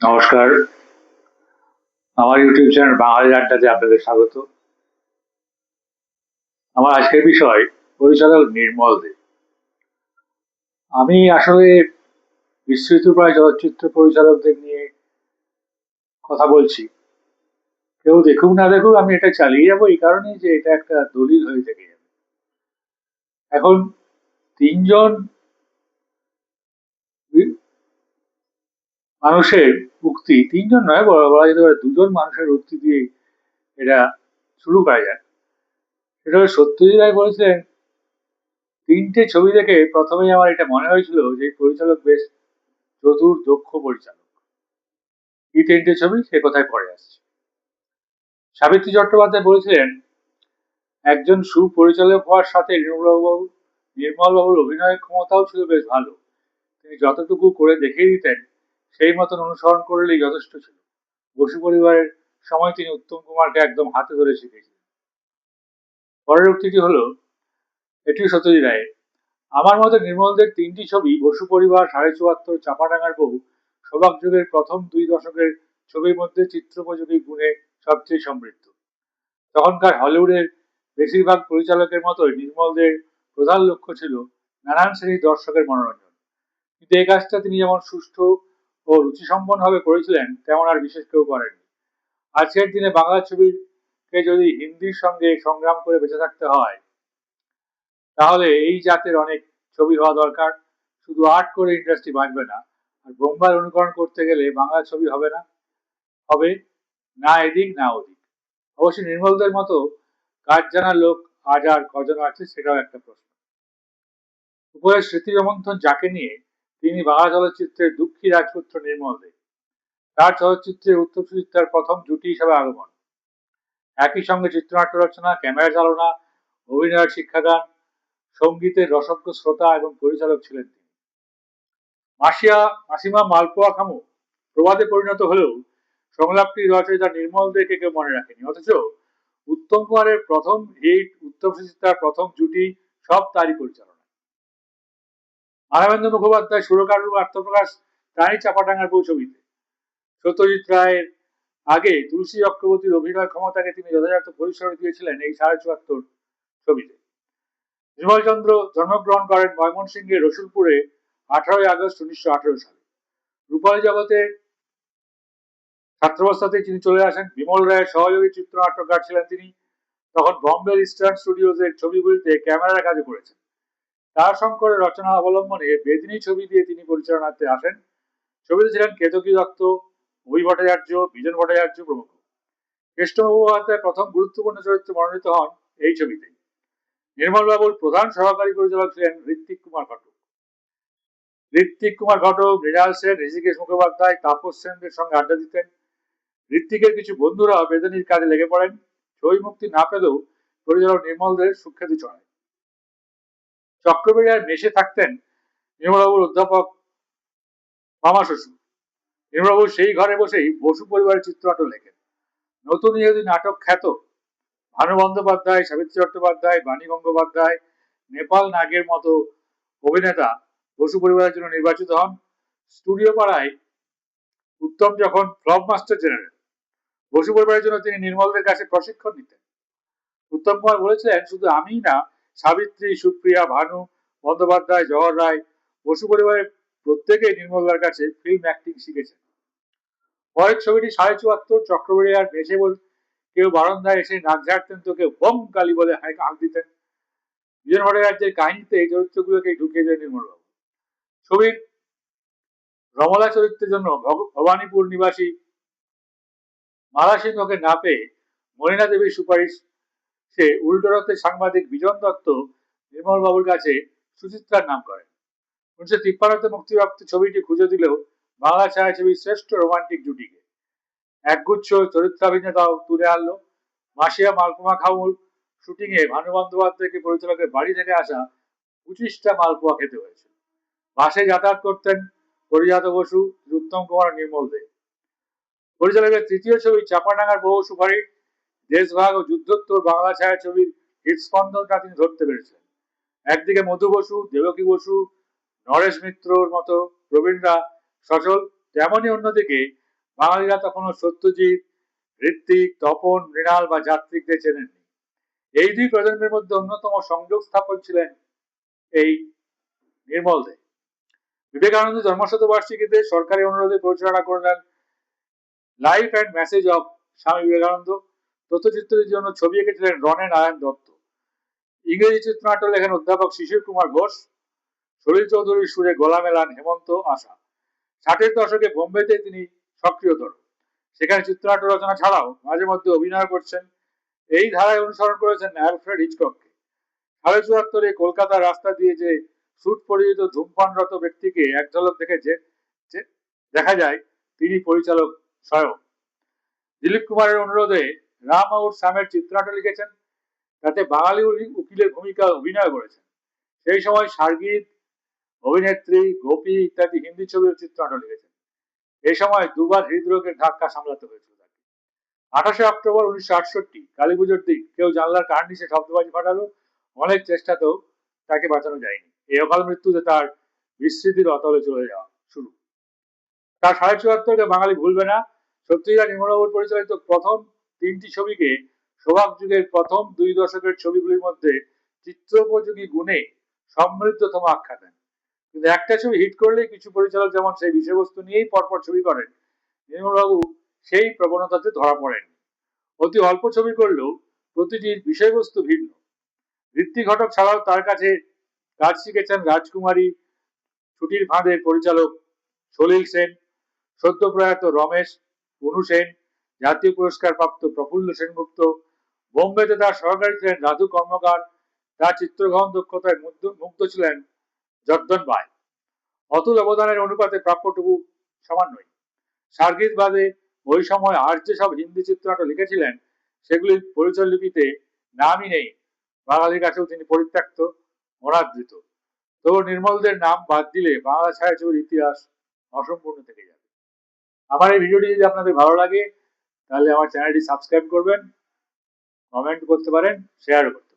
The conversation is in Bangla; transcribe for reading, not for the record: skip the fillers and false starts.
নমস্কার, আমার ইউটিউব চ্যানেল বাঙালি আড্ডাতে আপনাদের স্বাগত। আমার আজকের বিষয় পরিচালক নির্মল দে। আমি আসলে বিস্তৃত প্রায় চলচ্চিত্র পরিচালকদের নিয়ে কথা বলছি। কেউ দেখুক না দেখুক আমি এটা চালিয়ে যাবো এই কারণেই যে এটা একটা দলিল হয়ে থেকে যাবে। এখন তিনজন বি- মানুষের উক্তি, তিনজন নয় বলা বলা যেতে পারে দুজন মানুষের উক্তি দিয়ে এটা শুরু করা যায়। সেটা হলো সত্যজিৎ রায় বলেছিলেন, তিনটে ছবি দেখে প্রথমেই আমার এটা মনে হয়েছিল যে এই পরিচালক বেশ চতুর দক্ষ পরিচালক। কি তিনটে ছবি সে কথায় পরে আসছে। সাবিত্রী চট্টোপাধ্যায় বলেছিলেন, একজন সুপরিচালক হওয়ার সাথে নির্মলবাবুর অভিনয়ের ক্ষমতাও ছিল বেশ ভালো। তিনি যতটুকু করে দেখিয়ে দিতেন সেই মতন অনুসরণ করলেই যথেষ্ট ছিল। বসু পরিবারের সময় তিনি উত্তম কুমারকে একদম হাতে ধরে শিখেছিলেন। পরের উক্তিটি হলো, এটিও সত্যজিৎ রায়ের, আমার মতে নির্মলদের তিনটি ছবি বসু পরিবার, সাড়ে চুয়াত্তর, চাপাডাঙ্গার বউ সবাক যুগের প্রথম দুই দশকের ছবির মধ্যে চিত্রোপযোগী গুণে সবচেয়ে সমৃদ্ধ। তখনকার হলিউডের বেশিরভাগ পরিচালকের মতোই নির্মলদের প্রধান লক্ষ্য ছিল নানান শ্রেণীর দর্শকের মনোরঞ্জন। কিন্তু এই কাজটা তিনি যেমন সুষ্ঠু ও রুচিসম্পন্নভাবে করেছিলেন তেমন আর বিশেষ কেউ করেননি। আজকের দিনে বাংলা ছবিকে যদি হিন্দির সঙ্গে সংগ্রাম করে বেঁচে থাকতে হয়, তাহলে এই জাতের অনেক ছবি হওয়া দরকার। শুধু আর্ট করে ইন্ডাস্ট্রি বাঁচবে না, আর বোম্বাই অনুকরণ করতে গেলে বাংলা ছবি হবে না, হবে না এদিক না ওদিক। অবশ্য নির্মলদের মতো কাজ জানার লোক আজ আর কজন আছে সেটাও একটা প্রশ্ন। উপরের স্মৃতি রোমন্থন যাকে নিয়ে, তিনি বাংলা চলচ্চিত্রের দুঃখী রাজপুত্র নির্মল দে। তার চলচ্চিত্রে উত্তর সুচিত্রার প্রথম জুটি হিসাবে আগমন। একই সঙ্গে চিত্রনাট্য রচনা, ক্যামেরা চালনা, অভিনয়ের শিক্ষাদান, সঙ্গীতের রসজ্ঞ শ্রোতা এবং পরিচালক ছিলেন তিনি। মাসিয়া মাসিমা মালপোয়া খামু প্রবাদে পরিণত হলেও সংলাপটি রচয়িতা নির্মল দেকে কেউ মনে রাখেনি। অথচ উত্তম কুমারের প্রথম হিট, উত্তম সুচিত্রার প্রথম জুটি সব তারই পরিচালনা। মানবেন্দ্র মুখোপাধ্যায় সুরকার রূপে আত্মপ্রকাশ তারই চাপাডাঙ্গার বউ ছবিতে। সত্যজিৎ রায়ের আগে তুলসী চক্রবর্তীর অভিনয় ক্ষমতাকে তিনি যথাযথ পরিসর দিয়েছিলেন এই সাড়ে চুয়াত্তর ছবিতে। নির্মল চন্দ্র জন্মগ্রহণ করেন ময়মনসিংহের রসুলপুরে 18ই আগস্ট 1918 সালে। রূপালী জগতে ছাত্রাবস্থাতেই তিনি চলে আসেন। বিমল রায়ের সহযোগী চিত্রনাট্যকার ছিলেন তিনি। তখন বম্বের ইস্টার্ন স্টুডিওজের ছবিগুলিতে ক্যামেরার কাজে করেছেন। তারাশঙ্করের রচনা অবলম্বনে বেদিনী ছবি দিয়ে তিনি পরিচালনাতে আসেন। ছবিতে ছিলেন কেতকী দত্ত, অভি ভট্টাচার্য, বিজন ভট্টাচার্য প্রমুখ। কৃষ্ণ মুখোপাধ্যায় প্রথম গুরুত্বপূর্ণ চরিত্রে মনোনীত হন এই ছবিতেই। নির্মল বাবুর প্রধান সহকারী পরিচালক ছিলেন ঋত্বিক কুমার ঘটক। ঋত্বিক কুমার ঘটক, মৃণাল সেন, ঋষিকেশ মুখোপাধ্যায়, তাপস সেনদের সঙ্গে আড্ডা দিতেন। ঋত্বিকের কিছু বন্ধুরা বেদনীর কাজে লেগে পড়েন। ছবি মুক্তি না পেলেও পরিচালক নির্মলদের সুখ্যাতি ছড়ায়। চক্রবেড়িয়ায় মেশে থাকতেন নির্মলবাবুর অধ্যাপক মামা শ্বশুর। নির্মলবাবু সেই ঘরে বসেই বসু পরিবারের চিত্রনাট্য লেখেন। নতুন ইহুদি নাটক খ্যাত ভানু বন্দ্যোপাধ্যায়, সাবিত্রী চট্টোপাধ্যায়, বাণী গঙ্গোপাধ্যায়, নেপাল নাগের মতো অভিনেতা বসু পরিবারের জন্য নির্বাচিত হন। স্টুডিও পাড়ায় উত্তম যখন ফ্লপ মাস্টার জেনারেল, বসু পরিবারের জন্য তিনি নির্মলদের কাছে প্রশিক্ষণ নিতেন। উত্তম কুমার বলেছিলেন, শুধু আমিই না, সাবিত্রী, সুপ্রিয়া, ভানু বন্দ্যোপাধ্যায়, জওহর রায়, বসু পরিবারের প্রত্যেকেই নির্মলদার কাছে ফিল্ম অ্যাক্টিং শিখেছেন। পরের ছবিটি সাড়ে চুয়াত্তর। চক্রবেড়িয়ার ভেসে বল, কেউ বারান্দায় এসে নাক ঝাড়তেন তো কেউ বোম কালী বলে হাঁক দিতেন। বিজন ভট্টাচার্যের কাহিনীতে এই চরিত্রগুলোকে ঢুকিয়ে দেন নির্মলবাবু। ছবির রমলা চরিত্রের জন্য ভবানীপুর নিবাসী মালা সিংহকে না পেয়ে মনিনা দেবীর সুপারিশ সে উল্টোরথের সাংবাদিক বিজন দত্ত নির্মল বাবুর কাছে সুচিত্রার নাম করেন। 1953-তে মুক্তিপ্রাপ্ত ছবিটি খুঁজে দিলেও বাংলা ছায়াছবির শ্রেষ্ঠ রোমান্টিক জুটিকে একগুচ্ছ চরিত্রাভিনেতাও তুলে আনলো। মাসিয়া মালপোয়া খামুর শুটিং এ ভানু বন্দ্যোপাধ্যায়কে পরিচালকের বাড়ি থেকে আসা 25টা মালপোয়া খেতে হয়েছে। বাসে যাতায়াত করতেন পরিজাত বসু, উত্তম কুমার, নির্মল দে। পরিচালকের তৃতীয় ছবি চাপাডাঙ্গার বহু সুপারিট, দেশভাগ ও যুদ্ধোত্তর বাংলা ছায়াছবির হৃদস্পন্দনটা তিনি ধরতে পেরেছিলেন। একদিকে মধু বসু, দেবকী বসু, নরেশ মিত্রর মতো প্রবীণরা সচল, তেমনি অন্যদিকে বাঙালিরা তখনও সত্যজিৎ, ঋত্বিক, তপন, মৃণাল বা যাত্রীকদের চেনেননি। এই দুই প্রজন্মের মধ্যে অন্যতম সংযোগ স্থাপন ছিলেন এই নির্মল দে। বিবেকানন্দ জন্মশতবার্ষিকীতে সরকারি অনুরোধে পরিচালনা করলেন life and message of Swami Vivekananda. তথ্যচিত্রের জন্য ছবি এঁকেছিলেন রনে নারায়ণ দত্ত। ইংরেজি চিত্রনাট্য লেখেন অধ্যাপক শিশির কুমার ঘোষ। সলিল চৌধুরীর সুরে গলা মেলান হেমন্ত আশা। 60-এর দশকে বোম্বেতে তিনি সক্রিয়তর। সেখানে চিত্রনাট্য রচনা ছাড়াও মাঝে মধ্যে অভিনয় করছেন। এই ধারায় অনুসরণ করেছেন অ্যালফ্রেড হিচকককে। 74 কলকাতার রাস্তা দিয়ে যে স্যুট পরিহিত ধূমপানরত ব্যক্তিকে এক ঝলক দেখে দেখা যায় তিনি পরিচালক স্বয়ং। দিলীপ কুমারের অনুরোধে রাম আউট সামের চিত্রনাট্য লিখেছেন, তাতে বাঙালি উকিলের ভূমিকা অভিনয় করেছেন। সেই সময় সার্গিত, অভিনেত্রী, গোপী ইত্যাদি হিন্দি ছবির চিত্রনাট্য লিখেছেন। এই সময় দুবার হৃদরোগের ধাক্কা সামলাতে হয়েছিল তাকে। 28 অক্টোবর 1968 কালী পুজোর দিন কেউ জানলার কাঠ নিচে শব্দবাজি ফাটালো। অনেক চেষ্টাতেও তাকে বাঁচানো যায়নি। এই অকাল মৃত্যুতে তার বিস্মৃতির অতলে চলে যাওয়া শুরু। তার 74.5-কে বাঙালি ভুলবে না। সত্যজিৎ নির্মলবাবুর পরিচালিত প্রথম 3টি ছবিকে সৌভাগ্য যুগের প্রথম 2 দশকের ছবিগুলির মধ্যে চিত্রোপযোগী গুণে সমৃদ্ধতম আখ্যা দেন। কিন্তু একটা ছবি হিট করলেই কিছু পরিচালক যেমন সেই বিষয়বস্তু নিয়েই পরপর ছবি করেন, নির্মলবাবু সেই প্রবণতাতে ধরা পড়েন। অতি অল্প ছবি করলেও প্রতিটির বিষয়বস্তু ভিন্ন। ঋত্বিক ঘটক ছাড়াও তার কাছে কাজ শিখেছেন রাজকুমারী, ছুটির ফাঁদের পরিচালক সলিল সেন, সদ্য প্রয়াত রমেশ, অনু সেন, জাতীয় পুরস্কার প্রাপ্ত প্রফুল্ল সেনগুপ্ত। বোম্বেতে তার সহকারী ছিলেন রাধু কর্মকার। তার চিত্রগ্রহণ দক্ষতায় মুগ্ধ ছিলেন জর্দন বাই। অতুল অবদানের অনুপাতে প্রাপ্যটুকু সামান্যই। সার্গিত বাদে ওই সময় আর যেসব হিন্দি চিত্রনাট্য লিখেছিলেন সেগুলির পরিচয়লিপিতে নামই নেই। বাঙালির কাছেও তিনি পরিত্যক্ত, অনাদৃত। তবু নির্মলদের নাম বাদ দিলে বাংলা ছায়াছবির ইতিহাস অসম্পূর্ণ থেকে যাবে। আমার এই ভিডিওটি যদি আপনাদের ভালো লাগে তাহলে আমার চ্যানেলটি সাবস্ক্রাইব করবেন, কমেন্ট করতে পারেন, শেয়ার করতে